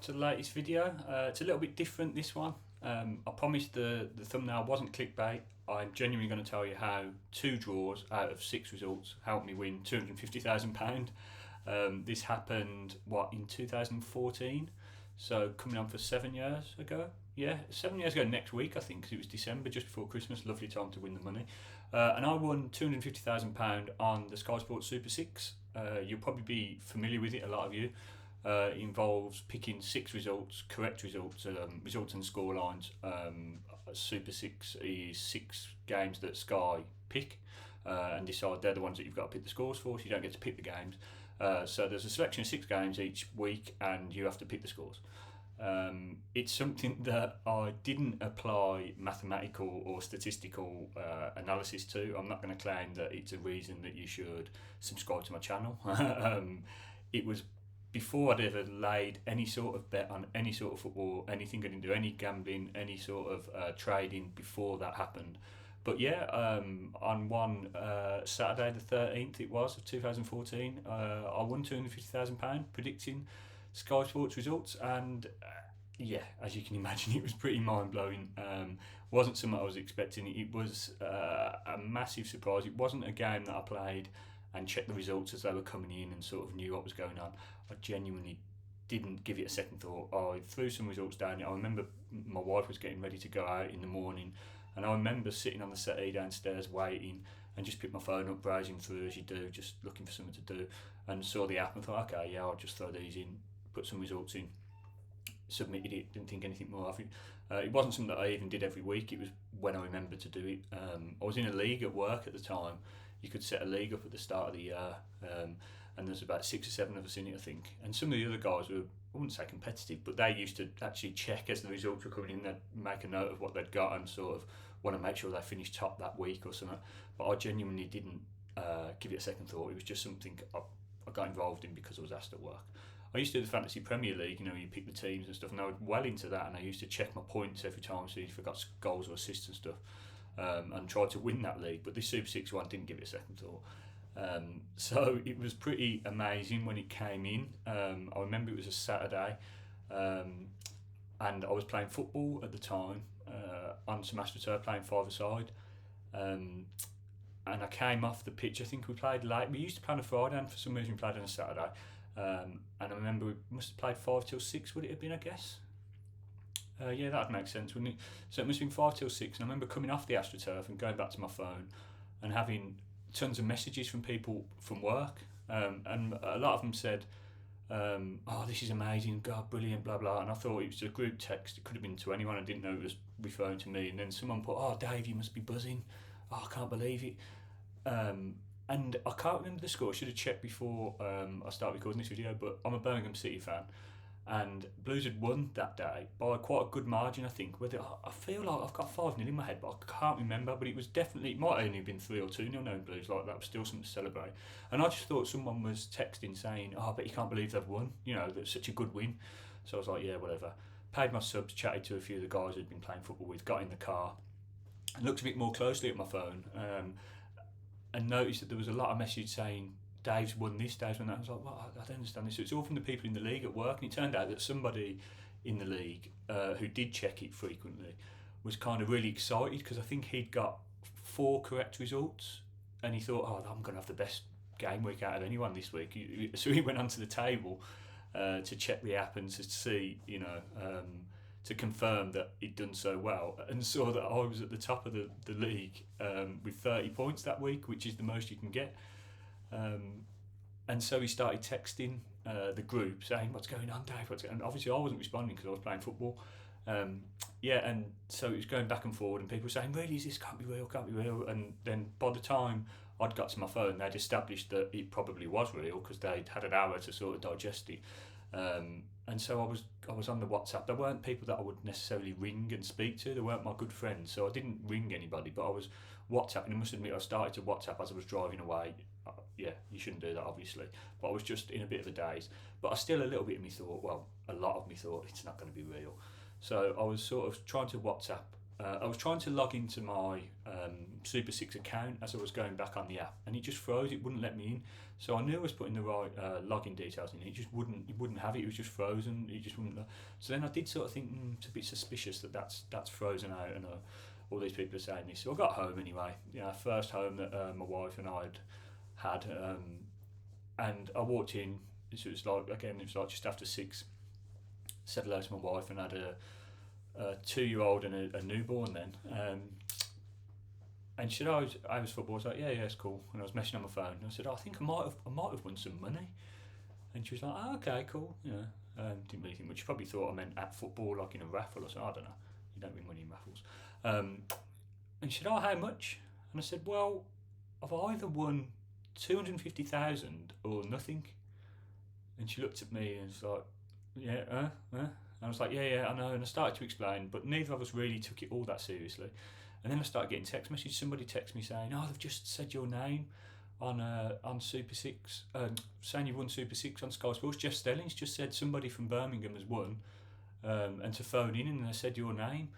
to the latest video. It's a little bit different, this one. I promised the thumbnail wasn't clickbait. I'm genuinely going to tell you how 2 draws out of 6 results helped me win £250,000. This happened, in 2014? So coming on for 7 years ago. Yeah, 7 years ago next week, I think, because it was December, just before Christmas. Lovely time to win the money. And I won £250,000 on the Sky Sports Super 6. You'll probably be familiar with it, a lot of you. It involves picking 6 results, correct results, results and score lines. Super 6 is 6 games that Sky pick and decide they're the ones that you've got to pick the scores for, so you don't get to pick the games. So there's a selection of 6 games each week and you have to pick the scores. It's something that I didn't apply mathematical or statistical analysis to. I'm not going to claim that it's a reason that you should subscribe to my channel. It was before I'd ever laid any sort of bet on any sort of football, anything. I didn't do any gambling, any sort of trading before that happened. But yeah, on one Saturday the 13th it was of 2014, I won £250,000 predicting Sky Sports results, and yeah, as you can imagine, it was pretty mind-blowing. Wasn't something I was expecting. It was a massive surprise. It wasn't a game that I played and checked the results as they were coming in and sort of knew what was going on. I genuinely didn't give it a second thought. I threw some results down. I remember my wife was getting ready to go out in the morning, and I remember sitting on the settee downstairs waiting and just picked my phone up, browsing through as you do, just looking for something to do, and saw the app and thought, okay, yeah, I'll just throw these in, put some results in, submitted it, didn't think anything more of it. It wasn't something that I even did every week. It was when I remembered to do it. I was in a league at work at the time. You could set a league up at the start of the year, and there's about 6 or 7 of us in it, I think. And some of the other guys were, I wouldn't say competitive, but they used to actually check as the results were coming in. They'd make a note of what they'd got and sort of want to make sure they finished top that week or something. But I genuinely didn't give it a second thought. It was just something I got involved in because I was asked at work. I used to do the Fantasy Premier League, you pick the teams and stuff, and I was well into that, and I used to check my points every time, see if I got goals or assists and stuff, and tried to win that league. But this Super 6 one didn't give it a second thought. So it was pretty amazing when it came in. I remember it was a Saturday, and I was playing football at the time on some AstroTurf, playing 5-a-side. And I came off the pitch. I think we played late. We used to play on a Friday, and for some reason we played on a Saturday. And I remember we must have played 5 till 6, would it have been, I guess? Yeah, that would make sense, wouldn't it? So it must have been 5 till 6, and I remember coming off the AstroTurf and going back to my phone and having tons of messages from people from work, and a lot of them said, oh, this is amazing, God, brilliant, blah, blah, and I thought it was a group text. It could have been to anyone. I didn't know it was referring to me, and then someone put, oh, Dave, you must be buzzing. Oh, I can't believe it. And I can't remember the score. I should have checked before I started recording this video, but I'm a Birmingham City fan, and Blues had won that day by quite a good margin, I think. I feel like I've got 5-0 in my head, but I can't remember. But it was definitely, it might only have been 3 or 2-0 knowing Blues like that, was still something to celebrate. And I just thought someone was texting saying, oh, I bet you can't believe they've won. That's such a good win. So I was like, yeah, whatever. Paid my subs, chatted to a few of the guys who'd been playing football with, got in the car, and looked a bit more closely at my phone, and noticed that there was a lot of messages saying, Dave's won this, Dave's won that. I was like, well, I don't understand this. So it's all from the people in the league at work, and it turned out that somebody in the league who did check it frequently was kind of really excited because I think he'd got 4 correct results, and he thought, oh, I'm going to have the best game week out of anyone this week. So he went onto the table to check the app and to see, to confirm that he'd done so well, and saw that I was at the top of the league with 30 points that week, which is the most you can get. And so he started texting the group saying, what's going on, Dave? And obviously I wasn't responding because I was playing football. And so it was going back and forward, and people were saying, really, this can't be real, can't be real. And then by the time I'd got to my phone, they'd established that it probably was real because they'd had an hour to sort of digest it. And so I was on the WhatsApp. There weren't people that I would necessarily ring and speak to. They weren't my good friends, so I didn't ring anybody. But I was WhatsApping. I must admit, I started to WhatsApp as I was driving away. Yeah, you shouldn't do that, obviously. But I was just in a bit of a daze. But I still, a little bit of me thought, well, a lot of me thought, it's not going to be real. So I was sort of trying to WhatsApp I was trying to log into my Super 6 account as I was going back on the app, and it just froze. It wouldn't let me in. So I knew I was putting the right login details in. It wouldn't have it. It was just frozen. It just wouldn't. So then I did sort of think it's a bit suspicious that's frozen out, and all these people are saying this. So I got home anyway. First home that my wife and I had, and I walked in. It was like just after 6. Said hello to my wife and had a 2-year-old and a newborn then. And she said, I was football. I was like, yeah, it's cool. And I was messaging on my phone. And I said, I think I might have won some money. And she was like, okay, cool. Didn't really think much. She probably thought I meant at football, like in a raffle or something. I don't know. You don't win money in raffles. And she said, how much? And I said, well, I've either won 250,000 or nothing. And she looked at me and was like, yeah. And I was like, yeah, I know. And I started to explain, but neither of us really took it all that seriously. And then I started getting text messages. Somebody texted me saying, they've just said your name on Super 6, saying you've won Super 6 on Sky Sports. Jeff Stelling's just said somebody from Birmingham has won, and to phone in, and they said your name.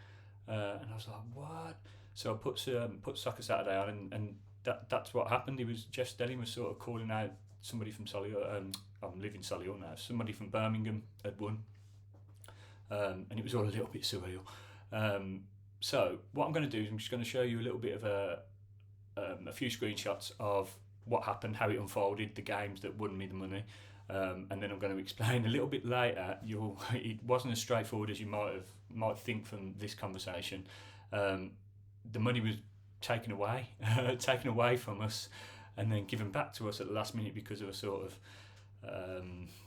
And I was like, what? So I put Soccer Saturday on, and that's what happened. Jeff Stelling was sort of calling out somebody from Solihull. I'm living Solihull now. Somebody from Birmingham had won, and it was all a little bit surreal. So what I'm going to do is I'm just going to show you a little bit of a few screenshots of what happened, how it unfolded, the games that won me the money, and then I'm going to explain a little bit later. It wasn't as straightforward as you might think from this conversation. The money was taken away from us, and then given back to us at the last minute because of a sort of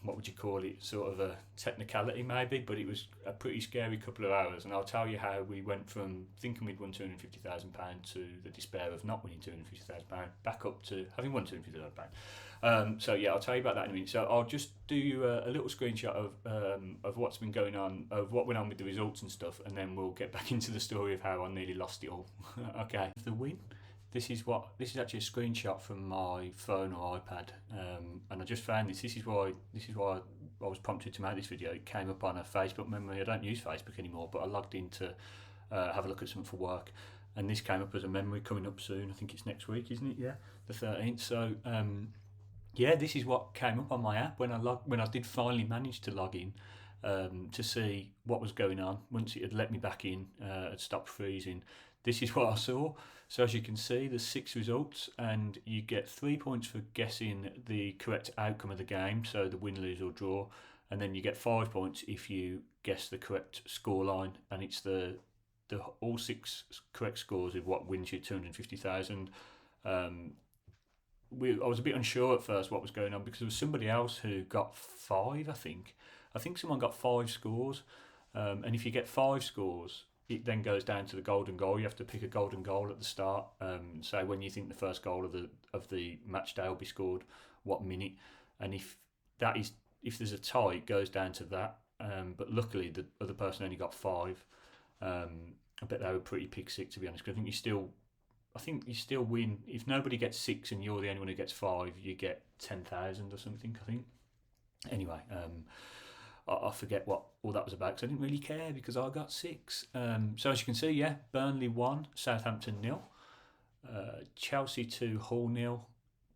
what would you call it, sort of a technicality maybe, but it was a pretty scary couple of hours, and I'll tell you how we went from thinking we'd won £250,000 to the despair of not winning £250,000 back up to having won £250,000. So yeah, I'll tell you about that in a minute. So I'll just do you a little screenshot of what's been going on, of what went on with the results and stuff, and then we'll get back into the story of how I nearly lost it all. Okay, the win. This is actually a screenshot from my phone or iPad, and I just found this. This is why I was prompted to make this video. It came up on a Facebook memory. I don't use Facebook anymore, but I logged in to have a look at something for work, and this came up as a memory coming up soon. I think it's next week, isn't it? Yeah, the 13th. So this is what came up on my app when I did finally manage to log in to see what was going on. Once it had let me back in, it stopped freezing. This is what I saw. So as you can see, there's 6 results, and you get 3 points for guessing the correct outcome of the game, so the win, lose or draw, and then you get 5 points if you guess the correct scoreline, and it's the all 6 correct scores of what wins you 250,000. I was a bit unsure at first what was going on because there was somebody else who got 5. I think someone got 5 scores, and if you get 5 scores, it then goes down to the golden goal. You have to pick a golden goal at the start. So when you think the first goal of the match day will be scored, what minute, and if there's a tie, it goes down to that. But luckily, the other person only got 5. I bet they were pretty pig sick, to be honest. Because I think you still win if nobody gets 6 and you're the only one who gets 5. You get 10,000 or something. I think. Anyway. I forget what all that was about because I didn't really care because I got 6. So as you can see, Burnley 1, Southampton 0, Chelsea 2, Hull 0,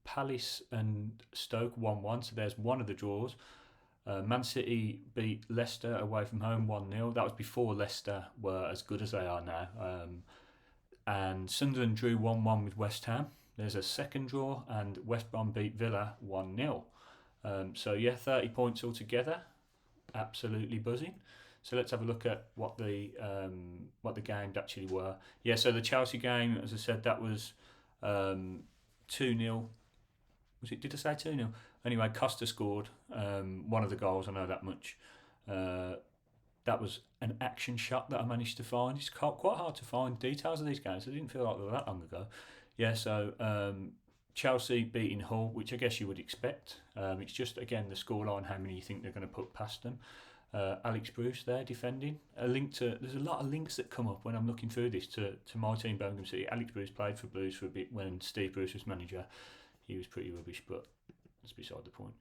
Palace and Stoke 1-1. So there's one of the draws. Man City beat Leicester away from home 1-0. That was before Leicester were as good as they are now. And Sunderland drew 1-1 with West Ham. There's a second draw, and West Brom beat Villa 1-0. 30 points altogether. Absolutely buzzing. So let's have a look at what the games actually were. So the Chelsea game, as I said, that was 2-0. Was it? Did I say 2-0? Anyway, Costa scored one of the goals. I know that much. That was an action shot that I managed to find. It's quite hard to find details of these games. I didn't feel like they were that long ago. So Chelsea beating Hull, which I guess you would expect. It's just, again, the scoreline, how many you think they're going to put past them. Alex Bruce there defending. There's a lot of links that come up when I'm looking through this to my team, Birmingham City. Alex Bruce played for Blues for a bit when Steve Bruce was manager. He was pretty rubbish, but that's beside the point.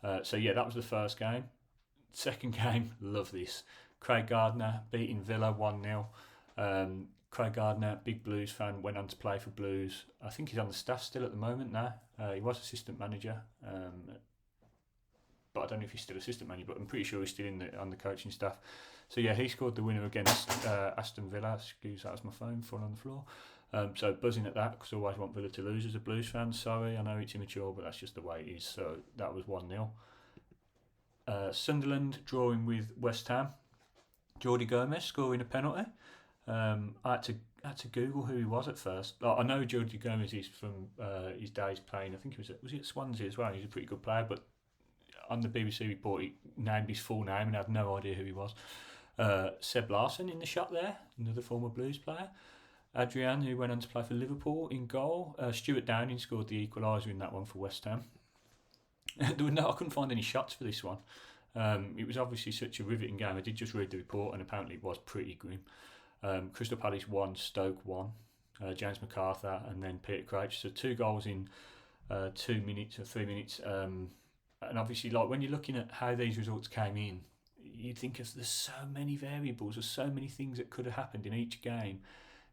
That was the first game. Second game, love this. Craig Gardner beating Villa 1-0. Craig Gardner, big Blues fan, went on to play for Blues. I think he's on the staff still at the moment now. He was assistant manager, but I don't know if he's still assistant manager, but I'm pretty sure he's still on the coaching staff. So yeah, he scored the winner against Aston Villa. Excuse, that was my phone falling on the floor. So buzzing at that, because I always want Villa to lose as a Blues fan. Sorry, I know it's immature, but that's just the way it is. So that was 1-0. Sunderland drawing with West Ham. Jordi Gomez scoring a penalty. I had to Google who he was at first. I know Jordi Gomez is from his days playing. I think he was he at Swansea as well. He's a pretty good player, but on the BBC report he named his full name and I had no idea who he was. Seb Larsson in the shot there, another former Blues player. Adrian, who went on to play for Liverpool, in goal. Stuart Downing scored the equaliser in that one for West Ham. I couldn't find any shots for this one. It was obviously such a riveting game. I did just read the report and apparently it was pretty grim. Crystal Palace 1, Stoke 1. James MacArthur and then Peter Crouch. So 2 goals in 2 minutes or 3 minutes. And obviously, like when you're looking at how these results came in, you think there's so many variables, there's so many things that could have happened in each game.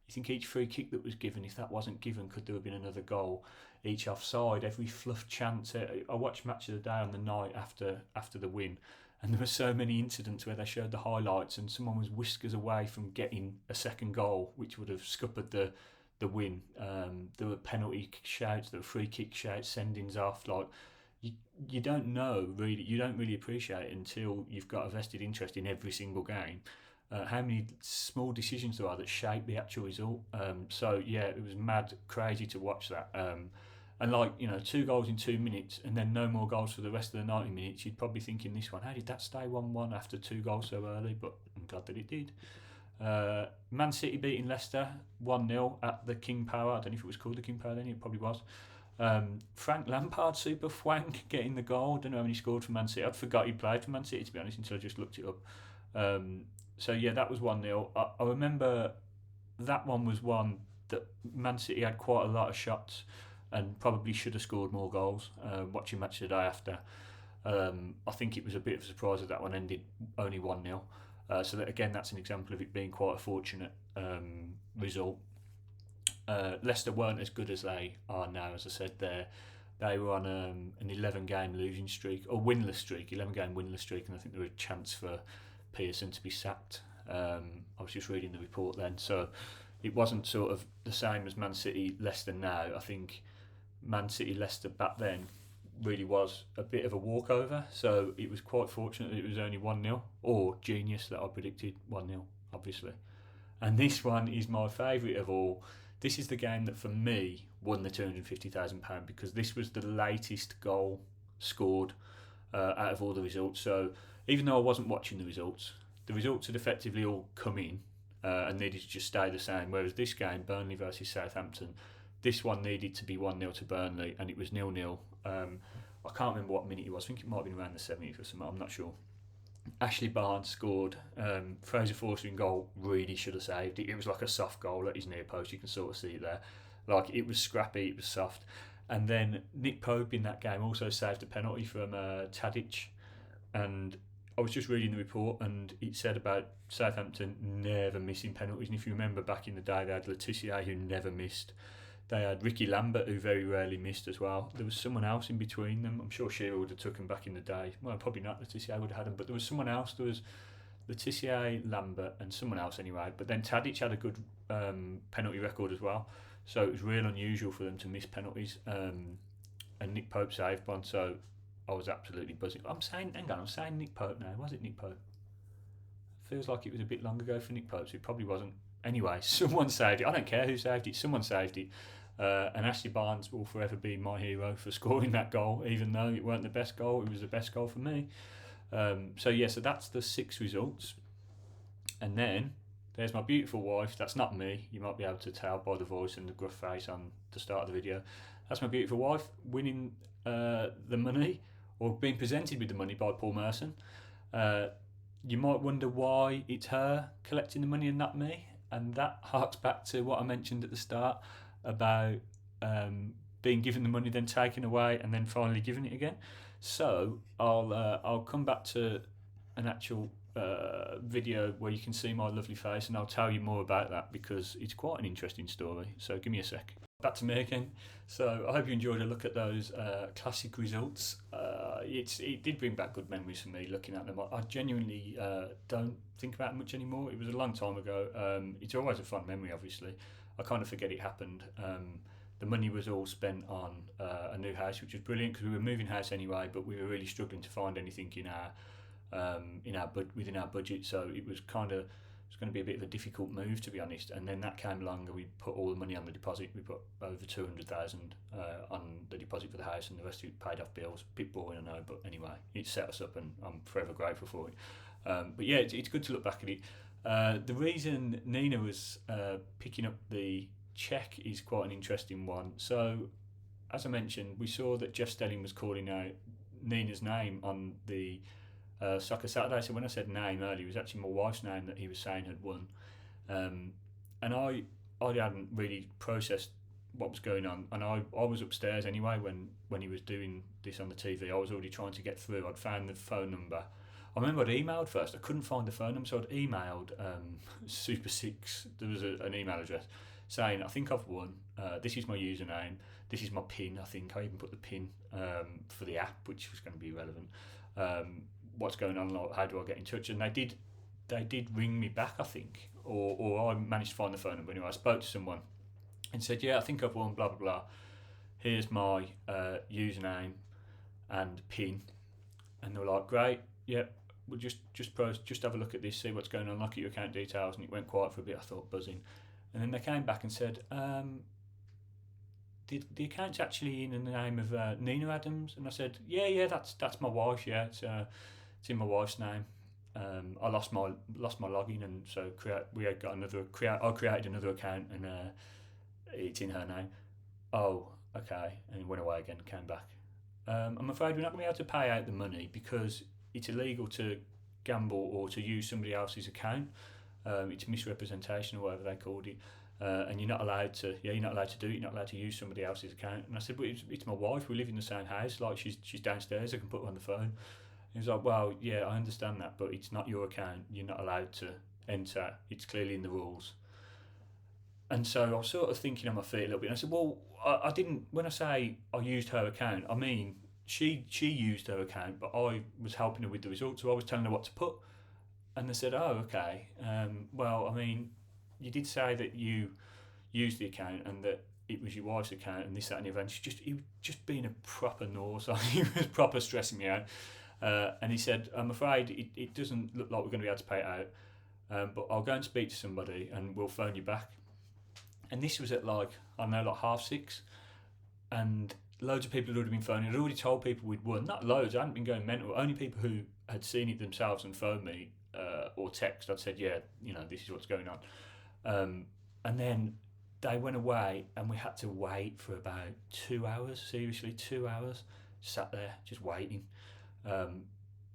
You think each free kick that was given, if that wasn't given, could there have been another goal? Each offside, every fluff chance. I watched Match of the Day on the night after the win, and there were so many incidents where they showed the highlights and someone was whiskers away from getting a second goal, which would have scuppered the win. There were penalty shouts, there were free kick shouts, sendings off. Like you don't know really, you don't really appreciate it until you've got a vested interest in every single game. How many small decisions there are that shape the actual result. So yeah, it was mad crazy to watch that. And 2 goals in 2 minutes and then no more goals for the rest of the 90 minutes, you'd probably think in this one, how did that stay 1-1 after 2 goals so early? But I'm glad that it did. Man City beating Leicester 1-0 at the King Power. I don't know if it was called the King Power then, it probably was. Frank Lampard, super fwank, getting the goal. Don't know how many he scored for Man City. I'd forgot he played for Man City, to be honest, until I just looked it up. So yeah, that was 1-0. I remember that one was one that Man City had quite a lot of shots and probably should have scored more goals. Watching Match of the Day after, I think it was a bit of a surprise that one ended only 1-0. So that, again, that's an example of it being quite a fortunate result. Leicester weren't as good as they are now, as I said there. They were on an 11-game losing streak, or winless streak, 11-game winless streak, and I think there was a chance for Pearson to be sacked. I was just reading the report then, so it wasn't sort of the same as Man City Leicester now. I think Man City Leicester back then really was a bit of a walkover, so it was quite fortunate that it was only 1-0, or genius that I predicted 1-0, obviously. And this one is my favourite of all. This is the game that for me won the £250,000 because this was the latest goal scored out of all the results. So even though I wasn't watching the results had effectively all come in and needed to just stay the same. Whereas this game, Burnley versus Southampton, this one needed to be 1-0 to Burnley and it was 0-0. I can't remember what minute it was. I think it might have been around the 70th or something. I'm not sure. Ashley Barnes scored. Fraser Forster in goal really should have saved it. It was like a soft goal at his near post. You can sort of see it there. Like, it was scrappy, it was soft. And then Nick Pope in that game also saved a penalty from Tadic. And I was just reading the report and it said about Southampton never missing penalties. And if you remember back in the day, they had Letitia who never missed. They had Ricky Lambert who very rarely missed as well. There was someone else in between them. I'm sure Shearer would have took him back in the day. Well, probably not. Letitia would have had him. But there was someone else. There was Letitia, Lambert and someone else anyway. But then Tadic had a good penalty record as well. So it was real unusual for them to miss penalties. And Nick Pope saved one. So I was absolutely buzzing. I'm saying Nick Pope now. Was it Nick Pope? Feels like it was a bit long ago for Nick Pope, so it probably wasn't. Anyway, someone saved it. I don't care who saved it. Someone saved it. And Ashley Barnes will forever be my hero for scoring that goal, even though it weren't the best goal. It was the best goal for me. So that's the 6 results. And then there's my beautiful wife. That's not me. You might be able to tell by the voice and the gruff face on the start of the video. That's my beautiful wife winning the money, or being presented with the money by Paul Merson. You might wonder why it's her collecting the money and not me. And that harks back to what I mentioned at the start about being given the money, then taken away, and then finally giving it again. So I'll come back to an actual video where you can see my lovely face, and I'll tell you more about that because it's quite an interesting story. So give me a sec. Back to me again. So I hope you enjoyed a look at those classic results. It did bring back good memories for me looking at them. I genuinely don't think about it much anymore. It was a long time ago. It's always a fun memory, obviously. I kind of forget it happened. The money was all spent on a new house, which was brilliant because we were moving house anyway, but we were really struggling to find anything within our budget. So it was going to be a bit of a difficult move, to be honest. And then that came along, and we put all the money on the deposit. We put over 200,000 on the deposit for the house, and the rest of it paid off bills. A bit boring, I know, but anyway, it set us up, and I'm forever grateful for it. But yeah, it's good to look back at it. The reason Nina was picking up the check is quite an interesting one. So, as I mentioned, we saw that Jeff Stelling was calling out Nina's name on the Soccer Saturday. So when I said name earlier, it was actually my wife's name that he was saying had won. And I hadn't really processed what was going on, and I was upstairs anyway when he was doing this on the TV. I was already trying to get through. I'd found the phone number. I remember I'd emailed first. I couldn't find the phone number, so I'd emailed Super Six. There was an email address saying, I think I've won. This is my username. This is my PIN. I think I even put the PIN for the app, which was going to be relevant. What's going on? How do I get in touch? And they did ring me back, I think, or I managed to find the phone number. Anyway, I spoke to someone and said, yeah, I think I've won. Blah blah blah. Here's my username and PIN. And they were like, great, yeah. We'll just have a look at this, see what's going on, look at your account details. And it went quiet for a bit. I thought, buzzing. And then they came back and said, the account's actually in the name of Nina Adams. And I said, yeah, that's my wife. Yeah, it's in my wife's name. I lost my login, and so I created another account, and it's in her name. Oh, okay. And it went away again, came back. I'm afraid we're not going to be able to pay out the money because it's illegal to gamble or to use somebody else's account. It's misrepresentation or whatever they called it, and you're not allowed to do it. You're not allowed to use somebody else's account. And I said, well, it's my wife. We live in the same house. Like she's downstairs. I can put her on the phone. He was like, well, yeah, I understand that, but it's not your account. You're not allowed to enter. It's clearly in the rules. And so I was sort of thinking on my feet a little bit. And I said, well, I didn't. When I say I used her account, I mean she used her account, but I was helping her with the results. So I was telling her what to put. And they said, oh, okay. Well, I mean, you did say that you used the account and that it was your wife's account and this, that, and the other. And he was just being a proper nose. He was proper stressing me out. And he said, I'm afraid it doesn't look like we're going to be able to pay it out, but I'll go and speak to somebody and we'll phone you back. And this was at like 6:30, and loads of people had already been phoning. I'd already told people we'd won. Not loads, I hadn't been going mental. Only people who had seen it themselves and phoned me or text. I'd said, yeah, this is what's going on. And then they went away, and we had to wait for about 2 hours. Seriously, 2 hours. Sat there just waiting.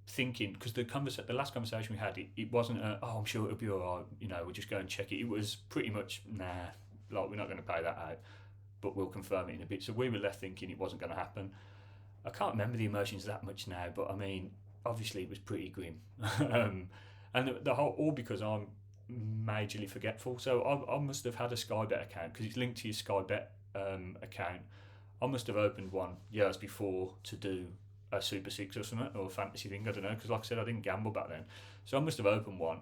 Thinking, because the last conversation we had, it wasn't I'm sure it'll be all right, we'll just go and check it. It was pretty much, like we're not going to pay that out, but we'll confirm it in a bit. So we were left thinking it wasn't going to happen. I can't remember the emotions that much now, but I mean, obviously it was pretty grim. And the whole, all because I'm majorly forgetful. So I must have had a Sky Bet account because it's linked to your Sky Bet account. I must have opened one years before to do a Super Six or something, or a fantasy thing, I don't know, because like I said, I didn't gamble back then. So I must have opened one,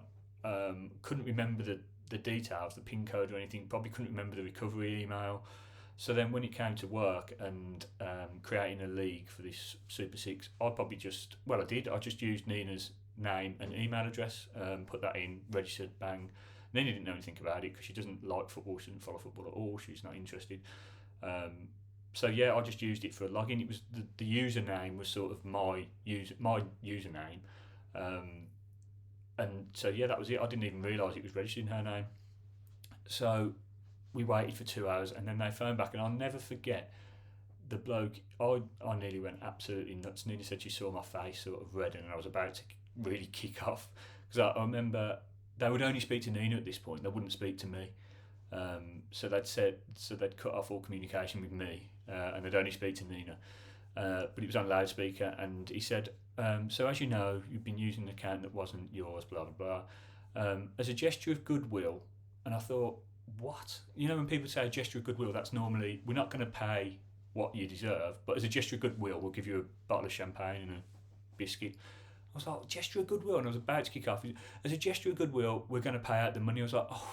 couldn't remember the details, the PIN code or anything, probably couldn't remember the recovery email. So then when it came to work and creating a league for this Super Six, I just used Nina's name and email address, put that in, registered, bang. Nina didn't know anything about it because she doesn't like football, she doesn't follow football at all, she's not interested. So yeah, I just used it for a login. It was the username was sort of my username, and so yeah, that was it. I didn't even realise it was registered in her name. So we waited for 2 hours, and then they phoned back, and I'll never forget the bloke. I nearly went absolutely nuts. Nina said she saw my face sort of redden, and I was about to really kick off because I remember they would only speak to Nina at this point. They wouldn't speak to me. So they'd cut off all communication with me, and they'd only speak to Nina. But it was on loudspeaker, and he said, So as you know, you've been using an account that wasn't yours, blah blah blah, as a gesture of goodwill. And I thought, what? You know, when people say a gesture of goodwill, that's normally we're not going to pay what you deserve, but as a gesture of goodwill, we'll give you a bottle of champagne and a biscuit. I was like, gesture of goodwill, and I was about to kick off. As a gesture of goodwill, we're going to pay out the money. I was like, oh.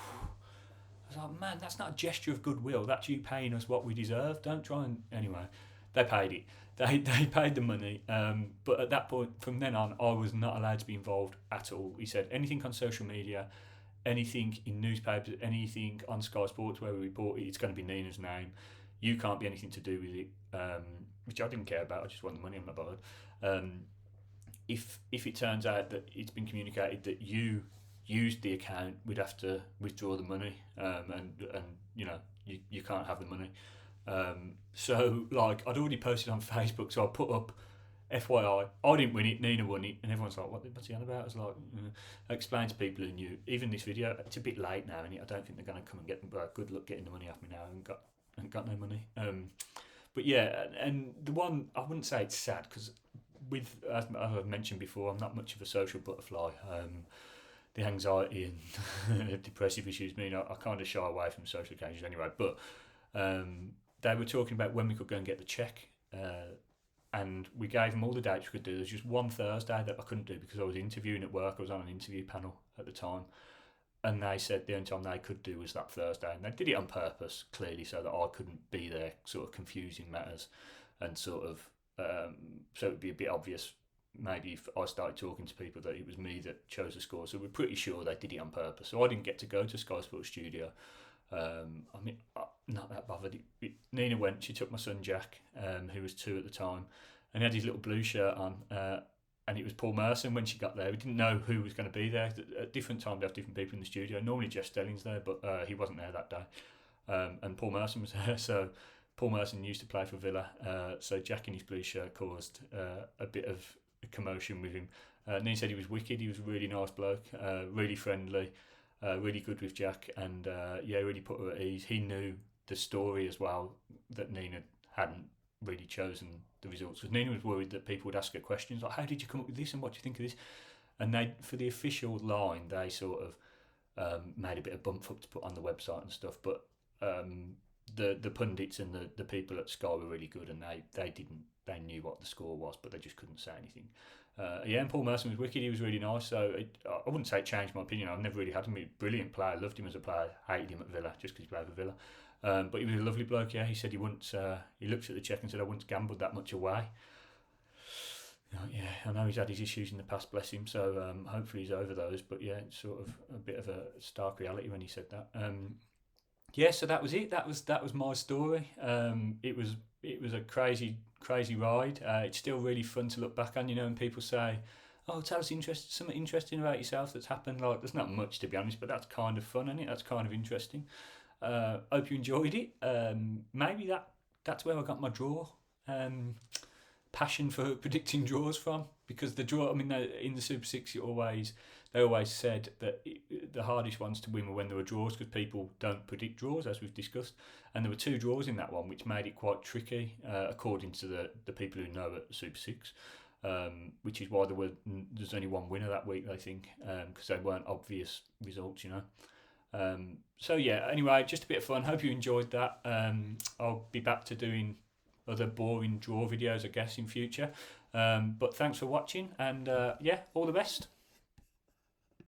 I was like, man, that's not a gesture of goodwill. That's you paying us what we deserve. Don't try and anyway. They paid it. They paid the money. But at that point, from then on, I was not allowed to be involved at all. He said anything on social media, anything in newspapers, anything on Sky Sports where we report it, it's going to be Nina's name. You can't be anything to do with it, which I didn't care about. I just want the money. I'm not bothered. If it turns out that it's been communicated that you used the account, we'd have to withdraw the money, and you know you can't have the money. So like I'd already posted on Facebook, so I put up FYI, I didn't win it, Nina won it, and everyone's like, what's he on about? I was like, I explained to people who knew, even this video, it's a bit late now, and I don't think they're going to come and get them, but good luck getting the money off me now. I haven't got no money. But yeah, and the one, I wouldn't say it's sad, because with, as I've mentioned before, I'm not much of a social butterfly. The anxiety and depressive issues mean I kind of shy away from social occasions anyway, but they were talking about when we could go and get the cheque, and we gave them all the dates we could do. There's just one Thursday that I couldn't do because I was interviewing at work. I was on an interview panel at the time, and they said the only time they could do was that Thursday, and they did it on purpose, clearly, so that I couldn't be there, sort of confusing matters, and sort of so it would be a bit obvious maybe if I started talking to people that it was me that chose the score. So we're pretty sure they did it on purpose. So I didn't get to go to Sky Sports Studio. I mean, I'm not that bothered. Nina went, she took my son Jack, who was 2 at the time, and he had his little blue shirt on, and it was Paul Merson when she got there. We didn't know who was going to be there. At different times, we have different people in the studio. Normally Jeff Stelling's there, but he wasn't there that day. And Paul Merson was there, so Paul Merson used to play for Villa, so Jack in his blue shirt caused a bit of commotion with him. Nina said he was wicked. He was a really nice bloke, really friendly, really good with Jack, and yeah, really put her at ease. He knew the story as well, that Nina hadn't really chosen the results, because Nina was worried that people would ask her questions like, how did you come up with this and what do you think of this? And they, for the official line, they sort of made a bit of bump up to put on the website and stuff, but the pundits and the people at Sky were really good, and they knew what the score was, but they just couldn't say anything. Yeah, and Paul Merson was wicked. He was really nice. So I wouldn't say it changed my opinion. I've never really had him. He was a brilliant player. Loved him as a player. Hated him at Villa just because he played for Villa. But he was a lovely bloke. Yeah, he said he wouldn't. He looked at the cheque and said, I wouldn't gambled that much away. Yeah, I know he's had his issues in the past, bless him. So hopefully he's over those. But yeah, it's sort of a bit of a stark reality when he said that. Yeah, so that was it. That was my story. It was a crazy ride. It's still really fun to look back on, you know, and people say, oh, tell us something interesting about yourself that's happened. Like, there's not much, to be honest, but that's kind of fun, isn't it? That's kind of interesting. Hope you enjoyed it. Maybe that's where I got my draw passion for predicting draws from, because the draw, I mean, in the Super Six, they always said that the hardest ones to win were when there were draws, because people don't predict draws, as we've discussed, and there were 2 draws in that one, which made it quite tricky, according to the people who know at Super Six, which is why there's only one winner that week, I think, because they weren't obvious results, you know. So yeah, anyway, just a bit of fun. Hope you enjoyed that. I'll be back to doing other boring draw videos, I guess, in future. But thanks for watching, and yeah, all the best.